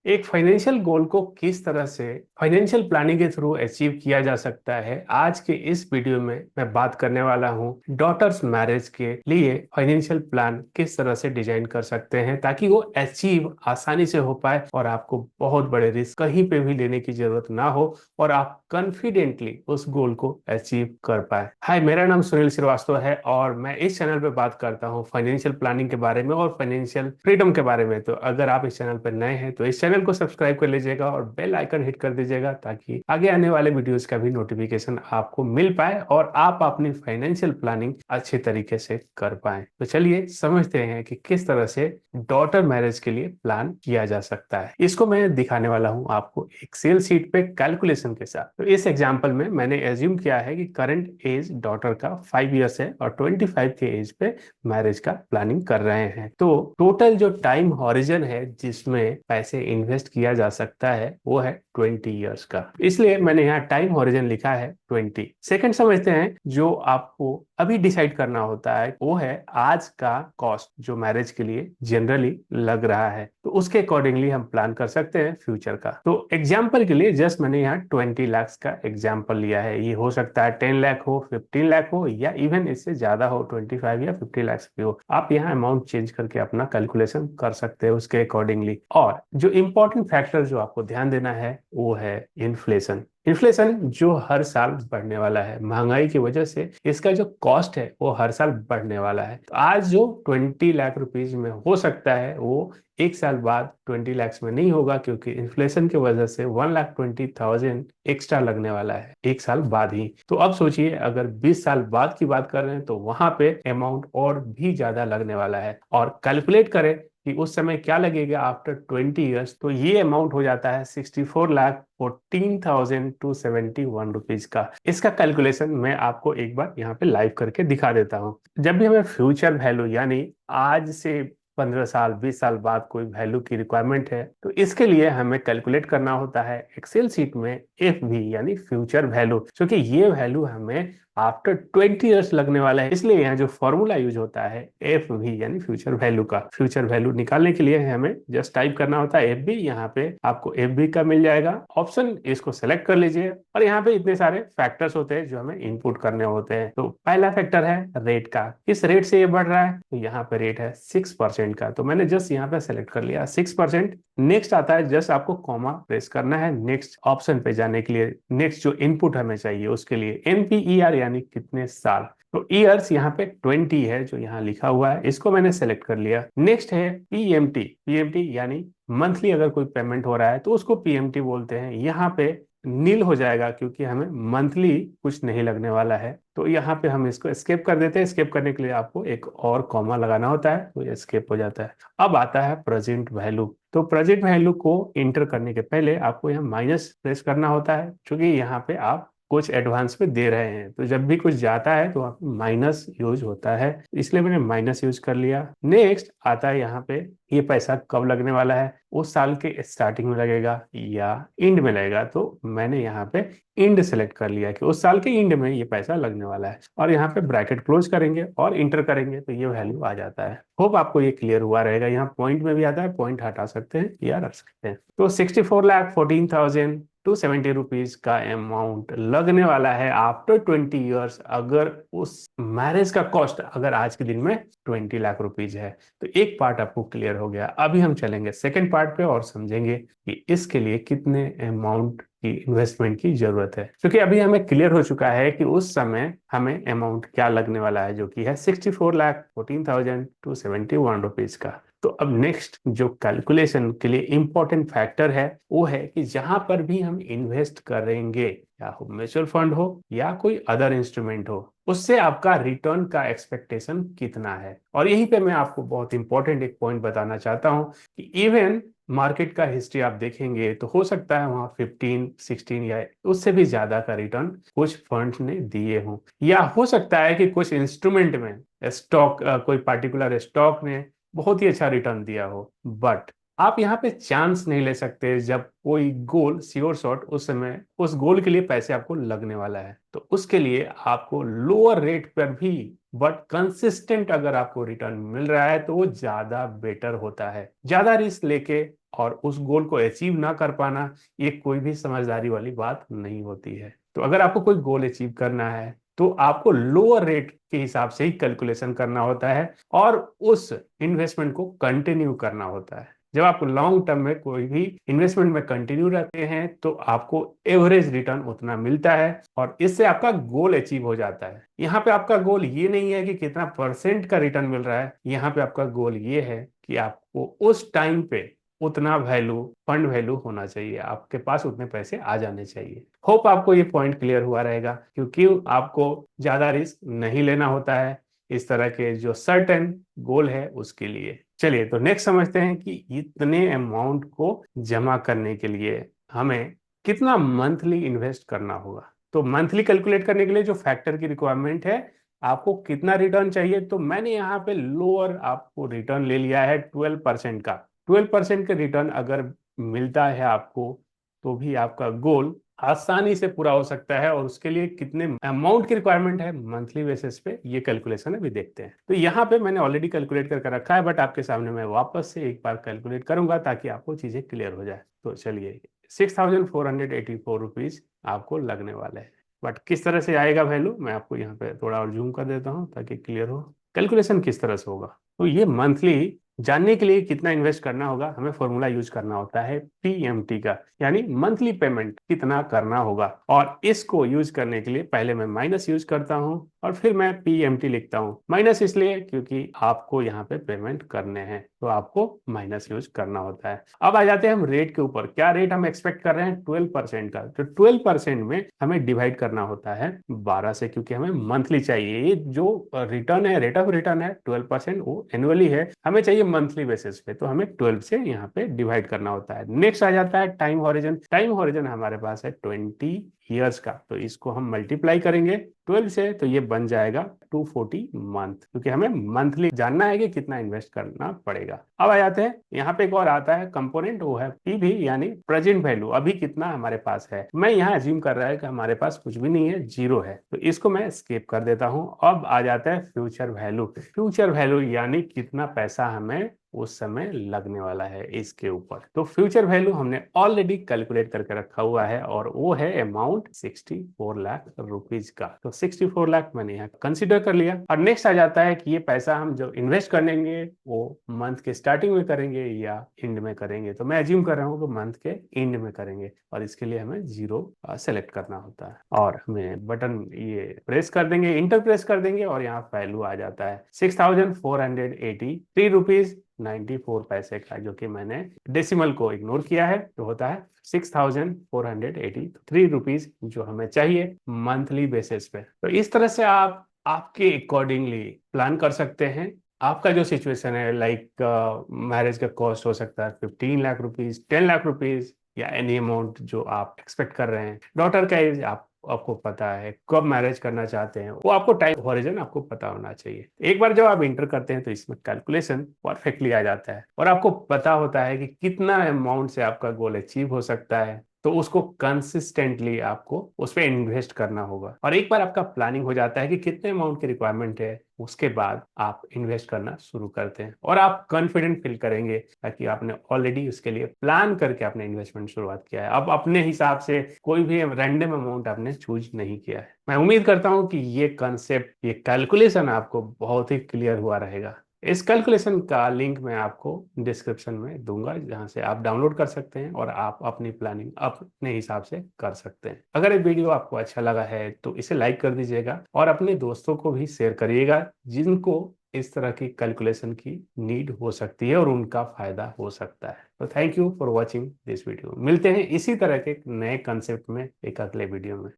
एक financial goal को किस तरह से फाइनेंशियल प्लानिंग के थ्रू अचीव किया जा सकता है, आज के इस वीडियो में मैं बात करने वाला हूं। डॉटर्स मैरिज के लिए फाइनेंशियल प्लान किस तरह से डिजाइन कर सकते हैं ताकि वो अचीव आसानी से हो पाए और आपको बहुत बड़े रिस्क कहीं पे भी लेने की जरूरत ना हो और आप कॉन्फिडेंटली उस गोल को अचीव कर पाए। हाय, मेरा नाम सुनील श्रीवास्तव है और मैं इस चैनल पे बात करता हूँ फाइनेंशियल प्लानिंग के बारे में और फाइनेंशियल फ्रीडम के बारे में। तो अगर आप इस चैनल पर नए हैं तो इस चैनल को सब्सक्राइब कर लीजिएगा और बेल आइकन हिट कर दीजिएगा ताकि आगे आने वाले वीडियोस का भी नोटिफिकेशन आपको मिल पाए और आप अपनी फाइनेंशियल प्लानिंग अच्छे तरीके से कर पाए। तो चलिए समझते हैं कि किस तरह से डॉटर मैरिज के लिए प्लान किया जा सकता है। इसको मैं दिखाने वाला हूं आपको एक्सेल शीट पे कैलकुलेशन के साथ। तो इस एग्जांपल में मैंने एज्यूम किया है कि करंट एज डॉटर का 5 इयर्स है और 25 के एज पे मैरिज का प्लानिंग कर रहे हैं। तो टोटल जो टाइम हॉरिजन है जिसमें पैसे इन्वेस्ट किया जा सकता है वो है 20 इयर्स का, इसलिए मैंने यहाँ टाइम हॉरिजन लिखा है 20। सेकंड समझते हैं, जो आपको अभी डिसाइड करना होता है वो है आज का कॉस्ट जो मैरिज के लिए जनरली लग रहा है। तो उसके अकॉर्डिंगली हम प्लान कर सकते हैं फ्यूचर का। तो एग्जाम्पल के लिए जस्ट मैंने यहाँ 20 लाख का एग्जाम्पल लिया है। ये हो सकता है 10 लाख हो, 15 लाख हो या इवन इससे ज्यादा हो, 25 या 50 लाख भी हो। आप यहाँ अमाउंट चेंज करके अपना कैलकुलेशन कर सकते हैं उसके अकॉर्डिंगली। और जो इम्पोर्टेंट फैक्टर जो आपको ध्यान देना है वो है इन्फ्लेशन। इन्फ्लेशन जो हर साल बढ़ने वाला है, महंगाई की वजह से इसका जो कॉस्ट है वो हर साल बढ़ने वाला है। तो आज जो 20 लाख रुपीज में हो सकता है वो एक साल बाद 20 लाख में नहीं होगा, क्योंकि इन्फ्लेशन की वजह से 1,20,000 एक्स्ट्रा लगने वाला है एक साल बाद ही। तो अब सोचिए अगर 20 साल बाद की बात कर रहे हैं तो वहां पे अमाउंट और भी ज्यादा लगने वाला है। और कैलकुलेट करें कि उस समय क्या लगेगा आफ्टर 20 इयर्स, तो ये अमाउंट हो जाता है 64,14,271 रुपीज का। इसका कैलकुलेशन मैं आपको एक बार यहाँ पे लाइव करके दिखा देता हूँ। जब भी हमें फ्यूचर वैल्यू यानी आज से 15 साल 20 साल बाद कोई वैल्यू की रिक्वायरमेंट है तो इसके लिए हमें कैलकुलेट करना होता है एक्सेल शीट में एफ वी यानी फ्यूचर वैल्यू, क्योंकि ये वैल्यू हमें आफ्टर 20 इयर्स लगने वाला है। इसलिए यहाँ जो फॉर्मूला यूज होता है एफ वी यानी फ्यूचर वैल्यू का। फ्यूचर वैल्यू निकालने के लिए हमें जस्ट टाइप करना होता है एफ बी। यहाँ पे आपको एफ बी का मिल जाएगा ऑप्शन, इसको सेलेक्ट कर लीजिए और यहाँ पे इतने सारे फैक्टर्स होते हैं जो हमें इनपुट करने होते हैं। तो पहला फैक्टर है रेट का, किस रेट से ये बढ़ रहा है। तो यहाँ पे रेट है 6% का, तो मैंने जस्ट यहाँ पे सेलेक्ट कर लिया 6%। नेक्स्ट आता है, जस्ट आपको कॉमा प्रेस करना है नेक्स्ट ऑप्शन पे जाने के लिए। नेक्स्ट जो इनपुट हमें चाहिए उसके लिए एनपीईआर यानी कितने साल। तो ईयर्स यहाँ पे 20 है जो यहाँ लिखा हुआ है, इसको मैंने सेलेक्ट कर लिया। नेक्स्ट है पीएमटी। पीएमटी यानी मंथली अगर कोई पेमेंट हो रहा है तो उसको पीएमटी बोलते हैं। यहाँ पे नील हो जाएगा क्योंकि हमें मंथली कुछ नहीं लगने वाला है। तो यहाँ पे हम इसको एस्केप कर देते हैं। एस्केप करने के लिए आपको एक और कॉमा लगाना होता है तो ये एस्केप हो जाता है। अब आता है प्रेजेंट वैल्यू। तो प्रेजेंट वैल्यू को इंटर करने के पहले आपको यहाँ माइनस प्रेस करना होता है, क्योंकि यहाँ पे आप कुछ एडवांस में दे रहे हैं। तो जब भी कुछ जाता है तो आप माइनस यूज होता है, इसलिए मैंने माइनस यूज कर लिया। नेक्स्ट आता है यहाँ पे ये पैसा कब लगने वाला है, उस साल के स्टार्टिंग में लगेगा या एंड में लगेगा। तो मैंने यहाँ पे एंड सेलेक्ट कर लिया कि उस साल के एंड में ये पैसा लगने वाला है और यहाँ पे ब्रैकेट क्लोज करेंगे और इंटर करेंगे तो ये वैल्यू आ जाता है। होप आपको ये क्लियर हुआ रहेगा। यहाँ पॉइंट में भी आता है, पॉइंट हटा सकते हैं या रख सकते हैं। तो 64,14,270 रुपीज का अमाउंट लगने वाला है आफ्टर 20 इयर्स, अगर उस मैरिज का कॉस्ट अगर आज के दिन में 20 लाख रुपीज है। तो एक पार्ट आपको क्लियर हो गया। अभी हम चलेंगे सेकंड पार्ट पे और समझेंगे कि इसके लिए कितने अमाउंट की इन्वेस्टमेंट की जरूरत है, क्योंकि अभी हमें क्लियर हो चुका है कि उस समय हमें अमाउंट क्या लगने वाला है, जो कि है 64,14,271 रुपीज का। तो अब नेक्स्ट जो कैलकुलेशन के लिए इंपॉर्टेंट फैक्टर है वो है कि जहां पर भी हम इन्वेस्ट करेंगे, या हो म्यूचुअल फंड हो या कोई अदर इंस्ट्रूमेंट हो, उससे आपका रिटर्न का एक्सपेक्टेशन कितना है। और यहीं पे मैं आपको बहुत इंपॉर्टेंट एक पॉइंट बताना चाहता हूं कि इवन मार्केट का हिस्ट्री आप देखेंगे तो हो सकता है वहां 15 16 या उससे भी ज्यादा का रिटर्न कुछ फंड्स ने दिए हों, या हो सकता है कि कुछ इंस्ट्रूमेंट में स्टॉक, कोई पर्टिकुलर स्टॉक ने बहुत ही अच्छा रिटर्न दिया हो। बट आप यहाँ पे चांस नहीं ले सकते जब कोई गोल श्योर शॉट उस समय उस गोल के लिए पैसे आपको लगने वाला है। तो उसके लिए आपको लोअर रेट पर भी बट कंसिस्टेंट अगर आपको रिटर्न मिल रहा है तो वो ज्यादा बेटर होता है। ज्यादा रिस्क लेके और उस गोल को अचीव ना कर पाना, ये कोई भी समझदारी वाली बात नहीं होती है। तो अगर आपको कोई गोल अचीव करना है तो आपको लोअर रेट के हिसाब से ही कैलकुलेशन करना होता है और उस इन्वेस्टमेंट को कंटिन्यू करना होता है। जब आप लॉन्ग टर्म में कोई भी इन्वेस्टमेंट में कंटिन्यू रहते हैं तो आपको एवरेज रिटर्न उतना मिलता है और इससे आपका गोल अचीव हो जाता है। यहाँ पे आपका गोल ये नहीं है कि कितना परसेंट का रिटर्न मिल रहा है, यहाँ पे आपका गोल ये है कि आपको उस टाइम पे उतना वैल्यू, फंड वैल्यू होना चाहिए, आपके पास उतने पैसे आ जाने चाहिए। होप आपको ये पॉइंट क्लियर हुआ रहेगा, क्योंकि आपको ज्यादा रिस्क नहीं लेना होता है इस तरह के जो सर्टेन गोल है उसके लिए। चलिए तो नेक्स्ट समझते हैं कि इतने अमाउंट को जमा करने के लिए हमें कितना मंथली इन्वेस्ट करना होगा। तो मंथली कैलकुलेट करने के लिए जो फैक्टर की रिक्वायरमेंट है, आपको कितना रिटर्न चाहिए, तो मैंने यहाँ पे लोअर आपको रिटर्न ले लिया है 12% का। 12% का रिटर्न अगर मिलता है आपको तो भी आपका गोल आसानी से पूरा हो सकता है। और उसके लिए कितने अमाउंट की रिक्वायरमेंट है मंथली बेसिस पे, ये कैलकुलेशन अभी देखते हैं। तो यहाँ पे मैंने ऑलरेडी कैलकुलेट करके रखा है, बट आपके सामने मैं वापस से एक बार कैलकुलेट करूंगा ताकि आपको चीजें क्लियर हो जाए। तो चलिए, 6,484 रुपीज आपको लगने वाले हैं। बट किस तरह से आएगा वैल्यू, मैं आपको यहाँ पे थोड़ा और जूम कर देता हूँ ताकि क्लियर हो कैलकुलेशन किस तरह से होगा। तो ये मंथली जानने के लिए कितना इन्वेस्ट करना होगा, हमें फॉर्मूला यूज करना होता है पीएमटी का, यानी मंथली पेमेंट कितना करना होगा। और इसको यूज करने के लिए पहले मैं माइनस यूज करता हूं और फिर मैं पीएमटी लिखता हूं। माइनस इसलिए क्योंकि आपको यहाँ पे पेमेंट करने हैं तो आपको माइनस यूज करना होता है। अब आ जाते हैं हम रेट के ऊपर। क्या रेट हम एक्सपेक्ट कर रहे हैं? 12% का। तो 12% में हमें डिवाइड करना होता है 12 से, क्योंकि हमें मंथली चाहिए। ये जो रिटर्न है, रेट ऑफ रिटर्न है 12%, वो एनुअली है, हमें चाहिए मंथली बेसिस पे, तो हमें 12 से यहाँ पे डिवाइड करना होता है। नेक्स्ट आ जाता है टाइम हॉरिजन। टाइम हॉरिजन हमारे पास है 20 ईयर्स का, तो इसको हम मल्टीप्लाई करेंगे 12 से, तो ये बन जाएगा 240 मंथ, क्योंकि हमें मंथली जानना है कि कितना इन्वेस्ट करना पड़ेगा। अब आ जाते हैं यहाँ पे एक और आता है कंपोनेंट, वो है पीवी, यानी प्रेजेंट वैल्यू, अभी कितना हमारे पास है। मैं यहाँ अज्यूम कर रहा है कि हमारे पास कुछ भी नहीं है, जीरो है, तो इसको मैं स्किप कर देता हूँ। अब आ जाता है फ्यूचर वैल्यू। फ्यूचर वैल्यू यानी कितना पैसा हमें उस समय लगने वाला है इसके ऊपर। तो फ्यूचर वैल्यू हमने ऑलरेडी कैलकुलेट करके रखा हुआ है और वो है अमाउंट 64 लाख रुपीज का। तो 64 लाख मैंने यहाँ कंसिडर कर लिया। और नेक्स्ट आ जाता है कि ये पैसा हम जो इन्वेस्ट करेंगे वो मंथ के स्टार्टिंग में करेंगे या एंड में करेंगे। तो मैं अज्यूम कर रहा हूँ कि मंथ के एंड में करेंगे और इसके लिए हमें जीरो सेलेक्ट करना होता है और हमें बटन ये प्रेस कर देंगे, इंटर प्रेस कर देंगे और यहाँ वैल्यू आ जाता है 6,483 रुपीज 94 पैसे का, जो कि मैंने डेसिमल को इग्नोर किया है, तो होता है 6,483 रुपीज जो हमें चाहिए मंथली बेसिस पे। तो इस तरह से आप आपके अकॉर्डिंगली प्लान कर सकते हैं। आपका जो सिचुएशन है, लाइक मैरिज का कॉस्ट हो सकता है 15 लाख रुपीज, 10 लाख रुपीज, या एनी अमाउंट जो आप एक्सपेक्ट कर रहे हैं। डॉटर का एज आपको पता है, कब मैरिज करना चाहते हैं, वो आपको टाइम हॉरिजन आपको पता होना चाहिए। एक बार जब आप इंटर करते हैं तो इसमें कैलकुलेशन परफेक्टली आ जाता है और आपको पता होता है कि कितना अमाउंट से आपका गोल अचीव हो सकता है। तो उसको कंसिस्टेंटली आपको उस पर इन्वेस्ट करना होगा। और एक बार आपका प्लानिंग हो जाता है कि कितने अमाउंट की रिक्वायरमेंट है, उसके बाद आप इन्वेस्ट करना शुरू करते हैं और आप कॉन्फिडेंट फील करेंगे ताकि आपने ऑलरेडी उसके लिए प्लान करके आपने इन्वेस्टमेंट शुरुआत किया है। अब अपने हिसाब से कोई भी रैंडम अमाउंट आपने चूज नहीं किया है। मैं उम्मीद करता हूं कि ये कॉन्सेप्ट, ये कैलकुलेशन आपको बहुत ही क्लियर हुआ रहेगा। इस कैलकुलेशन का लिंक मैं आपको डिस्क्रिप्शन में दूंगा, जहां से आप डाउनलोड कर सकते हैं और आप अपनी प्लानिंग अपने हिसाब से कर सकते हैं। अगर ये वीडियो आपको अच्छा लगा है तो इसे लाइक कर दीजिएगा और अपने दोस्तों को भी शेयर करिएगा जिनको इस तरह की कैलकुलेशन की नीड हो सकती है और उनका फायदा हो सकता है। तो thank you for watching this video. मिलते हैं इसी तरह के नए कंसेप्ट में एक अगले वीडियो में।